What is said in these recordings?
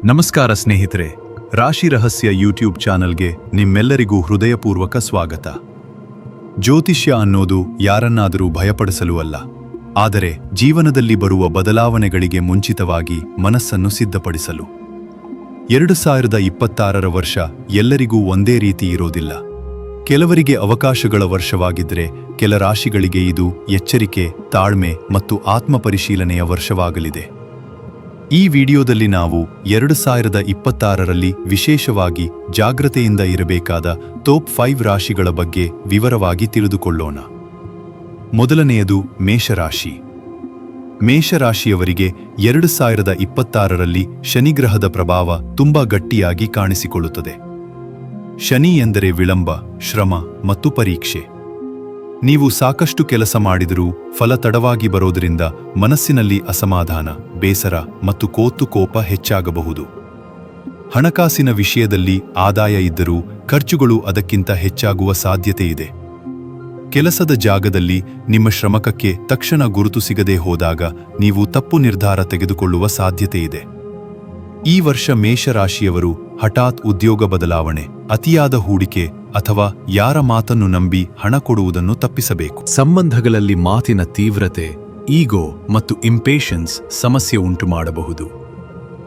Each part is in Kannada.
ನಮಸ್ಕಾರ ಸ್ನೇಹಿತರೆ, ರಾಶಿ ರಹಸ್ಯ ಯೂಟ್ಯೂಬ್ ಚಾನಲ್ಗೆ ನಿಮ್ಮೆಲ್ಲರಿಗೂ ಹೃದಯಪೂರ್ವಕ ಸ್ವಾಗತ. ಜ್ಯೋತಿಷ್ಯ ಅನ್ನೋದು ಯಾರನ್ನಾದರೂ ಭಯಪಡಿಸಲು ಅಲ್ಲ, ಆದರೆ ಜೀವನದಲ್ಲಿ ಬರುವ ಬದಲಾವಣೆಗಳಿಗೆ ಮುಂಚಿತವಾಗಿ ಮನಸ್ಸನ್ನು ಸಿದ್ಧಪಡಿಸಲು. 2026ರ ವರ್ಷ ಎಲ್ಲರಿಗೂ ಒಂದೇ ರೀತಿ ಇರೋದಿಲ್ಲ. ಕೆಲವರಿಗೆ ಅವಕಾಶಗಳ ವರ್ಷವಾಗಿದ್ದರೆ, ಕೆಲ ರಾಶಿಗಳಿಗೆ ಇದು ಎಚ್ಚರಿಕೆ, ತಾಳ್ಮೆ ಮತ್ತು ಆತ್ಮಪರಿಶೀಲನೆಯ ವರ್ಷವಾಗಲಿದೆ. ಈ ವಿಡಿಯೋದಲ್ಲಿ ನಾವು 2026ರಲ್ಲಿ ವಿಶೇಷವಾಗಿ ಜಾಗ್ರತೆಯಿಂದ ಇರಬೇಕಾದ ಟಾಪ್ 5 ರಾಶಿಗಳ ಬಗ್ಗೆ ವಿವರವಾಗಿ ತಿಳಿದುಕೊಳ್ಳೋಣ. ಮೊದಲನೆಯದು ಮೇಷರಾಶಿ. ಮೇಷರಾಶಿಯವರಿಗೆ 2026ರಲ್ಲಿ ಶನಿಗ್ರಹದ ಪ್ರಭಾವ ತುಂಬಾ ಗಟ್ಟಿಯಾಗಿ ಕಾಣಿಸಿಕೊಳ್ಳುತ್ತದೆ. ಶನಿ ಎಂದರೆ ವಿಳಂಬ, ಶ್ರಮ ಮತ್ತು ಪರೀಕ್ಷೆ. ನೀವು ಸಾಕಷ್ಟು ಕೆಲಸ ಮಾಡಿದರೂ ಫಲ ತಡವಾಗಿ ಬರೋದರಿಂದ ಮನಸ್ಸಿನಲ್ಲಿ ಅಸಮಾಧಾನ, ಬೇಸರ ಮತ್ತು ಕೋಪ ಹೆಚ್ಚಾಗಬಹುದು. ಹಣಕಾಸಿನ ವಿಷಯದಲ್ಲಿ ಆದಾಯ ಇದ್ದರೂ ಖರ್ಚುಗಳು ಅದಕ್ಕಿಂತ ಹೆಚ್ಚಾಗುವ ಸಾಧ್ಯತೆ ಇದೆ. ಕೆಲಸದ ಜಾಗದಲ್ಲಿ ನಿಮ್ಮ ಶ್ರಮಕ್ಕೆ ತಕ್ಷಣ ಗುರುತು ಸಿಗದೆ ಹೋದಾಗ ನೀವು ತಪ್ಪು ನಿರ್ಧಾರ ತೆಗೆದುಕೊಳ್ಳುವ ಸಾಧ್ಯತೆ ಇದೆ. ಈ ವರ್ಷ ಮೇಷರಾಶಿಯವರು ಹಠಾತ್ ಉದ್ಯೋಗ ಬದಲಾವಣೆ, ಅತಿಯಾದ ಹೂಡಿಕೆ ಅಥವಾ ಯಾರ ಮಾತನ್ನು ನಂಬಿ ಹಣ ಕೊಡುವುದನ್ನು ತಪ್ಪಿಸಬೇಕು. ಸಂಬಂಧಗಳಲ್ಲಿ ಮಾತಿನ ತೀವ್ರತೆ, ಈಗೋ ಮತ್ತು ಇಂಪೇಷನ್ಸ್ ಸಮಸ್ಯೆ ಉಂಟು ಮಾಡಬಹುದು.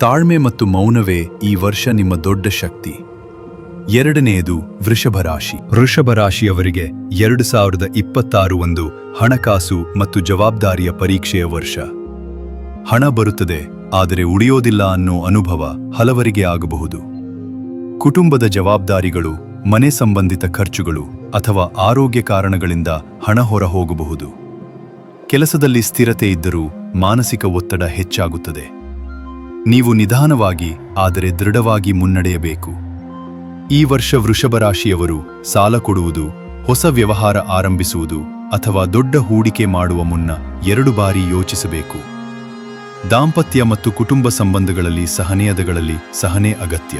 ತಾಳ್ಮೆ ಮತ್ತು ಮೌನವೇ ಈ ವರ್ಷ ನಿಮ್ಮ ದೊಡ್ಡ ಶಕ್ತಿ. ಎರಡನೆಯದು ವೃಷಭರಾಶಿ. ವೃಷಭರಾಶಿಯವರಿಗೆ 2026 ಒಂದು ಹಣಕಾಸು ಮತ್ತು ಜವಾಬ್ದಾರಿಯ ಪರೀಕ್ಷೆಯ ವರ್ಷ. ಹಣ ಬರುತ್ತದೆ, ಆದರೆ ಉಳಿಯೋದಿಲ್ಲ ಅನ್ನೋ ಅನುಭವ ಹಲವರಿಗೆ ಆಗಬಹುದು. ಕುಟುಂಬದ ಜವಾಬ್ದಾರಿಗಳು, ಮನೆ ಸಂಬಂಧಿತ ಖರ್ಚುಗಳು ಅಥವಾ ಆರೋಗ್ಯ ಕಾರಣಗಳಿಂದ ಹಣ ಹೊರ ಹೋಗಬಹುದು. ಕೆಲಸದಲ್ಲಿ ಸ್ಥಿರತೆ ಇದ್ದರೂ ಮಾನಸಿಕ ಒತ್ತಡ ಹೆಚ್ಚಾಗುತ್ತದೆ. ನೀವು ನಿಧಾನವಾಗಿ ಆದರೆ ದೃಢವಾಗಿ ಮುನ್ನಡೆಯಬೇಕು. ಈ ವರ್ಷ ವೃಷಭರಾಶಿಯವರು ಸಾಲ ಕೊಡುವುದು, ಹೊಸ ವ್ಯವಹಾರ ಆರಂಭಿಸುವುದು ಅಥವಾ ದೊಡ್ಡ ಹೂಡಿಕೆ ಮಾಡುವ ಮುನ್ನ 2 ಬಾರಿ ಯೋಚಿಸಬೇಕು. ದಾಂಪತ್ಯ ಮತ್ತು ಕುಟುಂಬ ಸಂಬಂಧಗಳಲ್ಲಿ ಸಹನೆ ಅಗತ್ಯ.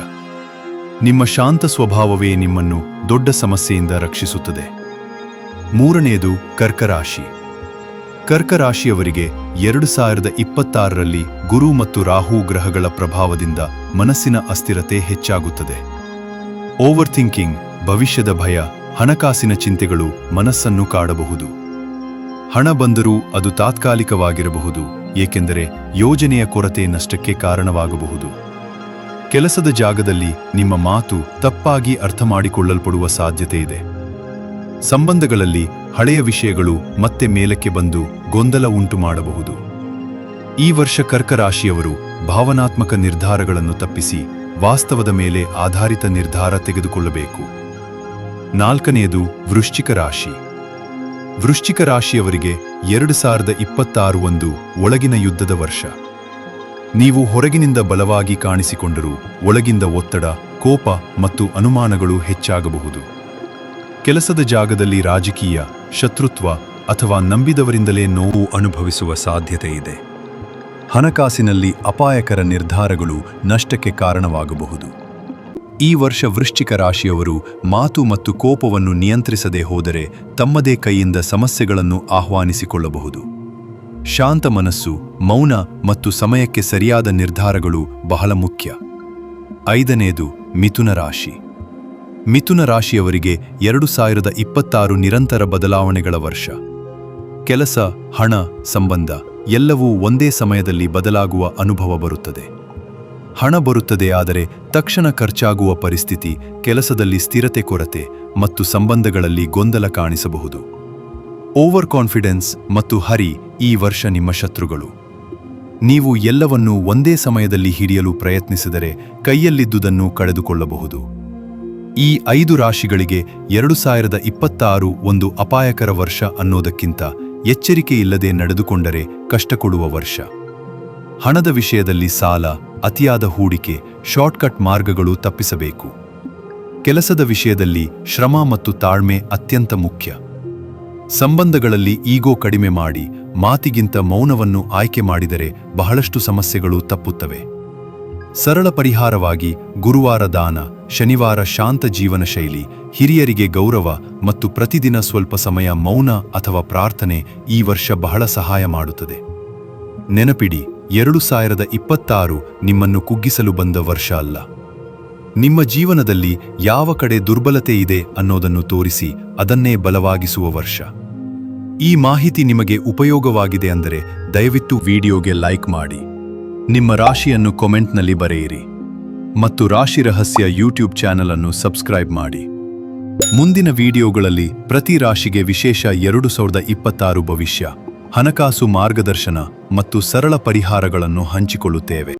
ನಿಮ್ಮ ಶಾಂತ ಸ್ವಭಾವವೇ ನಿಮ್ಮನ್ನು ದೊಡ್ಡ ಸಮಸ್ಯೆಯಿಂದ ರಕ್ಷಿಸುತ್ತದೆ. ಮೂರನೆಯದು ಕರ್ಕರಾಶಿ. ಕರ್ಕರಾಶಿಯವರಿಗೆ 2026ರಲ್ಲಿ ಗುರು ಮತ್ತು ರಾಹು ಗ್ರಹಗಳ ಪ್ರಭಾವದಿಂದ ಮನಸ್ಸಿನ ಅಸ್ಥಿರತೆ ಹೆಚ್ಚಾಗುತ್ತದೆ. ಓವರ್ ಥಿಂಕಿಂಗ್, ಭವಿಷ್ಯದ ಭಯ, ಹಣಕಾಸಿನ ಚಿಂತೆಗಳು ಮನಸ್ಸನ್ನು ಕಾಡಬಹುದು. ಹಣ ಬಂದರೂ ಅದು ತಾತ್ಕಾಲಿಕವಾಗಿರಬಹುದು, ಏಕೆಂದರೆ ಯೋಜನೆಯ ಕೊರತೆ ನಷ್ಟಕ್ಕೆ ಕಾರಣವಾಗಬಹುದು. ಕೆಲಸದ ಜಾಗದಲ್ಲಿ ನಿಮ್ಮ ಮಾತು ತಪ್ಪಾಗಿ ಅರ್ಥ ಮಾಡಿಕೊಳ್ಳಲ್ಪಡುವ ಸಾಧ್ಯತೆ ಇದೆ. ಸಂಬಂಧಗಳಲ್ಲಿ ಹಳೆಯ ವಿಷಯಗಳು ಮತ್ತೆ ಮೇಲಕ್ಕೆ ಬಂದು ಗೊಂದಲ ಉಂಟು ಮಾಡಬಹುದು. ಈ ವರ್ಷ ಕರ್ಕರಾಶಿಯವರು ಭಾವನಾತ್ಮಕ ನಿರ್ಧಾರಗಳನ್ನು ತಪ್ಪಿಸಿ ವಾಸ್ತವದ ಮೇಲೆ ಆಧಾರಿತ ನಿರ್ಧಾರ ತೆಗೆದುಕೊಳ್ಳಬೇಕು. ನಾಲ್ಕನೆಯದು ವೃಶ್ಚಿಕ ರಾಶಿ. ವೃಶ್ಚಿಕ ರಾಶಿಯವರಿಗೆ 2026 ಒಂದು ಒಳಗಿನ ಯುದ್ಧದ ವರ್ಷ. ನೀವು ಹೊರಗಿನಿಂದ ಬಲವಾಗಿ ಕಾಣಿಸಿಕೊಂಡರೂ ಒಳಗಿಂದ ಒತ್ತಡ, ಕೋಪ ಮತ್ತು ಅನುಮಾನಗಳು ಹೆಚ್ಚಾಗಬಹುದು. ಕೆಲಸದ ಜಾಗದಲ್ಲಿ ರಾಜಕೀಯ, ಶತ್ರುತ್ವ ಅಥವಾ ನಂಬಿದವರಿಂದಲೇ ನೋವು ಅನುಭವಿಸುವ ಸಾಧ್ಯತೆ ಇದೆ. ಹಣಕಾಸಿನಲ್ಲಿ ಅಪಾಯಕರ ನಿರ್ಧಾರಗಳು ನಷ್ಟಕ್ಕೆ ಕಾರಣವಾಗಬಹುದು. ಈ ವರ್ಷ ವೃಶ್ಚಿಕ ರಾಶಿಯವರು ಮಾತು ಮತ್ತು ಕೋಪವನ್ನು ನಿಯಂತ್ರಿಸದೆ ಹೋದರೆ ತಮ್ಮದೇ ಕೈಯಿಂದ ಸಮಸ್ಯೆಗಳನ್ನು ಆಹ್ವಾನಿಸಿಕೊಳ್ಳಬಹುದು. ಶಾಂತ ಮನಸ್ಸು, ಮೌನ ಮತ್ತು ಸಮಯಕ್ಕೆ ಸರಿಯಾದ ನಿರ್ಧಾರಗಳು ಬಹಳ ಮುಖ್ಯ. ಐದನೆಯದು ಮಿಥುನ ರಾಶಿ. ಮಿಥುನ ರಾಶಿಯವರಿಗೆ 2026 ನಿರಂತರ ಬದಲಾವಣೆಗಳ ವರ್ಷ. ಕೆಲಸ, ಹಣ, ಸಂಬಂಧ ಎಲ್ಲವೂ ಒಂದೇ ಸಮಯದಲ್ಲಿ ಬದಲಾಗುವ ಅನುಭವ ಬರುತ್ತದೆ. ಹಣ ಬರುತ್ತದೆ, ಆದರೆ ತಕ್ಷಣ ಖರ್ಚಾಗುವ ಪರಿಸ್ಥಿತಿ, ಕೆಲಸದಲ್ಲಿ ಸ್ಥಿರತೆ ಕೊರತೆ ಮತ್ತು ಸಂಬಂಧಗಳಲ್ಲಿ ಗೊಂದಲ ಕಾಣಿಸಬಹುದು. ಓವರ್ ಕಾನ್ಫಿಡೆನ್ಸ್ ಮತ್ತು ಹರಿ ಈ ವರ್ಷ ನಿಮ್ಮ ಶತ್ರುಗಳು. ನೀವು ಎಲ್ಲವನ್ನೂ ಒಂದೇ ಸಮಯದಲ್ಲಿ ಹಿಡಿಯಲು ಪ್ರಯತ್ನಿಸಿದರೆ ಕೈಯಲ್ಲಿದ್ದುದನ್ನು ಕಳೆದುಕೊಳ್ಳಬಹುದು. ಈ 5 ರಾಶಿಗಳಿಗೆ 2026 ಒಂದು ಅಪಾಯಕರ ವರ್ಷ ಅನ್ನೋದಕ್ಕಿಂತ ಎಚ್ಚರಿಕೆ ಇಲ್ಲದೆ ನಡೆದುಕೊಂಡರೆ ಕಷ್ಟ ಕೊಡುವ ವರ್ಷ. ಹಣದ ವಿಷಯದಲ್ಲಿ ಸಾಲ, ಅತಿಯಾದ ಹೂಡಿಕೆ, ಶಾರ್ಟ್ಕಟ್ ಮಾರ್ಗಗಳು ತಪ್ಪಿಸಬೇಕು. ಕೆಲಸದ ವಿಷಯದಲ್ಲಿ ಶ್ರಮ ಮತ್ತು ತಾಳ್ಮೆ ಅತ್ಯಂತ ಮುಖ್ಯ. ಸಂಬಂಧಗಳಲ್ಲಿ ಈಗೋ ಕಡಿಮೆ ಮಾಡಿ ಮಾತಿಗಿಂತ ಮೌನವನ್ನು ಆಯ್ಕೆ ಮಾಡಿದರೆ ಬಹಳಷ್ಟು ಸಮಸ್ಯೆಗಳು ತಪ್ಪುತ್ತವೆ. ಸರಳ ಪರಿಹಾರವಾಗಿ ಗುರುವಾರ ದಾನ, ಶನಿವಾರ ಶಾಂತ ಜೀವನ ಶೈಲಿ, ಹಿರಿಯರಿಗೆ ಗೌರವ ಮತ್ತು ಪ್ರತಿದಿನ ಸ್ವಲ್ಪ ಸಮಯ ಮೌನ ಅಥವಾ ಪ್ರಾರ್ಥನೆ ಈ ವರ್ಷ ಬಹಳ ಸಹಾಯ ಮಾಡುತ್ತದೆ. ನೆನಪಿಡಿ, 2026 ನಿಮ್ಮನ್ನು ಕುಗ್ಗಿಸಲು ಬಂದ ವರ್ಷ ಅಲ್ಲ. ನಿಮ್ಮ ಜೀವನದಲ್ಲಿ ಯಾವ ಕಡೆ ದುರ್ಬಲತೆ ಇದೆ ಅನ್ನೋದನ್ನು ತೋರಿಸಿ ಅದನ್ನೇ ಬಲವಾಗಿಸುವ ವರ್ಷ. ಈ ಮಾಹಿತಿ ನಿಮಗೆ ಉಪಯೋಗವಾಗಿದೆ ಅಂದರೆ ದಯವಿಟ್ಟು ವಿಡಿಯೋಗೆ ಲೈಕ್ ಮಾಡಿ, ನಿಮ್ಮ ರಾಶಿಯನ್ನು ಕಾಮೆಂಟ್ನಲ್ಲಿ ಬರೆಯಿರಿ ಮತ್ತು ರಾಶಿ ರಹಸ್ಯ ಯೂಟ್ಯೂಬ್ ಚಾನೆಲ್ ಅನ್ನು ಸಬ್ಸ್ಕ್ರೈಬ್ ಮಾಡಿ. ಮುಂದಿನ ವಿಡಿಯೋಗಳಲ್ಲಿ ಪ್ರತಿ ರಾಶಿಗೆ ವಿಶೇಷ 2026 ಭವಿಷ್ಯ, ಹಣಕಾಸು ಮಾರ್ಗದರ್ಶನ ಮತ್ತು ಸರಳ ಪರಿಹಾರಗಳನ್ನು ಹಂಚಿಕೊಳ್ಳುತ್ತೇವೆ.